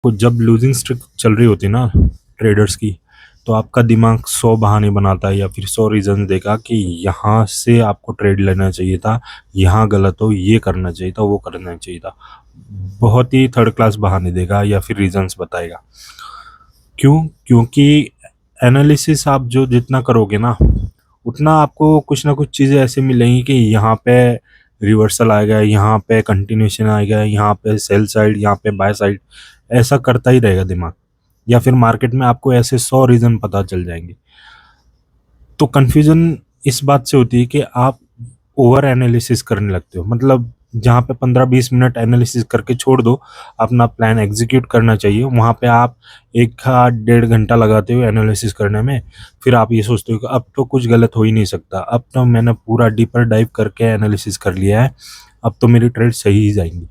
तो जब losing streak चल रही होती है ना ट्रेडर्स की, तो आपका दिमाग 100 बहाने बनाता है या फिर 100 रीजन देगा कि यहाँ से आपको ट्रेड लेना चाहिए था, यहाँ गलत हो, ये करना चाहिए था, वो करना चाहिए था। बहुत ही थर्ड क्लास बहाने देगा या फिर रीजंस बताएगा। क्यों? क्योंकि एनालिसिस आप जो जितना करोगे ना, उतना आपको कुछ ना कुछ चीज़ें ऐसे मिलेंगी कि यहाँ पे रिवर्सल आएगा, यहाँ पे कंटिन्यूशन आएगा, यहाँ पे सेल साइड, यहाँ पे बाय साइड, ऐसा करता ही रहेगा दिमाग। या फिर मार्केट में आपको ऐसे 100 रीज़न पता चल जाएंगे। तो कन्फ्यूज़न इस बात से होती है कि आप ओवर एनालिसिस करने लगते हो। मतलब जहाँ पे 15-20 मिनट एनालिसिस करके छोड़ दो, अपना प्लान एग्जीक्यूट करना चाहिए, वहाँ पे आप 1 डेढ़ घंटा लगाते हो एनालिसिस करने में। फिर आप ये सोचते हो कि अब तो कुछ गलत हो ही नहीं सकता, अब तो मैंने पूरा डीपर डाइव करके एनालिसिस कर लिया है, अब तो मेरी ट्रेड सही ही जाएंगी।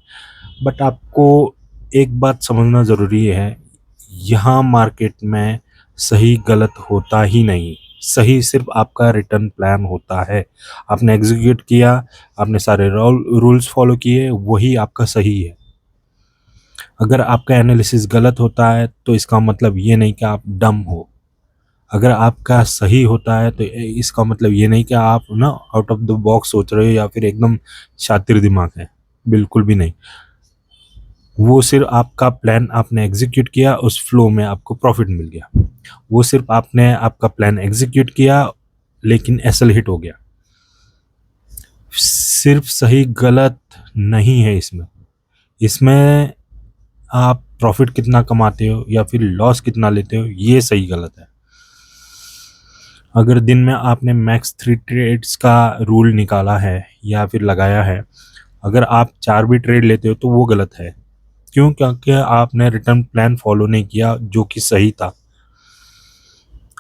बट आपको एक बात समझना ज़रूरी है, यहाँ मार्केट में सही गलत होता ही नहीं। सही सिर्फ आपका रिटर्न प्लान होता है। आपने एग्जीक्यूट किया, आपने सारे रूल्स फॉलो किए, वही आपका सही है। अगर आपका एनालिसिस गलत होता है तो इसका मतलब ये नहीं कि आप डम हो। अगर आपका सही होता है तो इसका मतलब ये नहीं कि आप ना आउट ऑफ द बॉक्स सोच रहे हो या फिर एकदम शातिर दिमाग है। बिल्कुल भी नहीं। वो सिर्फ आपका प्लान आपने एग्जीक्यूट किया, उस फ्लो में आपको प्रॉफिट मिल गया। वो सिर्फ आपने आपका प्लान एग्जीक्यूट किया लेकिन एसएल हिट हो गया। सिर्फ सही गलत नहीं है इसमें। इसमें आप प्रॉफिट कितना कमाते हो या फिर लॉस कितना लेते हो, ये सही गलत है। अगर दिन में आपने मैक्स 3 ट्रेड्स का रूल निकाला है या फिर लगाया है, अगर आप 4 भी ट्रेड लेते हो तो वो गलत है। क्यों? क्योंकि आपने रिटर्न प्लान फॉलो नहीं किया जो कि सही था।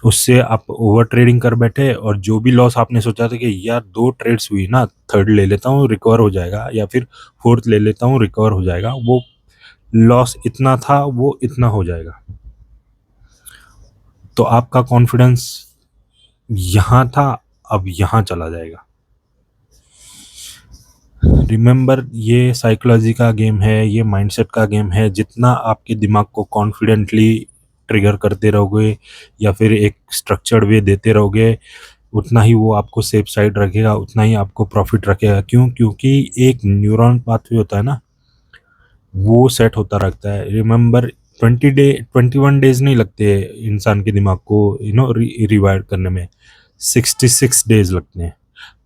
उससे आप ओवर ट्रेडिंग कर बैठे और जो भी लॉस आपने सोचा था कि यार 2 ट्रेड्स हुई ना, थर्ड ले लेता हूँ रिकवर हो जाएगा, या फिर फोर्थ ले लेता हूँ रिकवर हो जाएगा, वो लॉस इतना था वो इतना हो जाएगा। तो आपका कॉन्फिडेंस यहाँ था, अब यहाँ चला जाएगा। रिमेंबर, ये साइकोलॉजी का गेम है, ये माइंडसेट का गेम है। जितना आपके दिमाग को कॉन्फिडेंटली ट्रिगर करते रहोगे या फिर एक स्ट्रक्चर्ड वे देते रहोगे, उतना ही वो आपको सेफ साइड रखेगा, उतना ही आपको प्रॉफिट रखेगा। क्यों? क्योंकि एक न्यूरॉन पाथवे होता है ना, वो सेट होता रहता है। रिमेंबर, 21 डेज नहीं लगते इंसान के दिमाग को रिवाइर करने में, 66 डेज लगते हैं।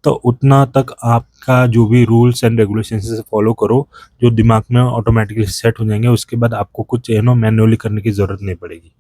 तो उतना तक आपका जो भी रूल्स एंड रेगुलेशन से फॉलो करो, जो दिमाग में ऑटोमेटिकली सेट हो जाएंगे। उसके बाद आपको कुछ मैन्युअली करने की ज़रूरत नहीं पड़ेगी।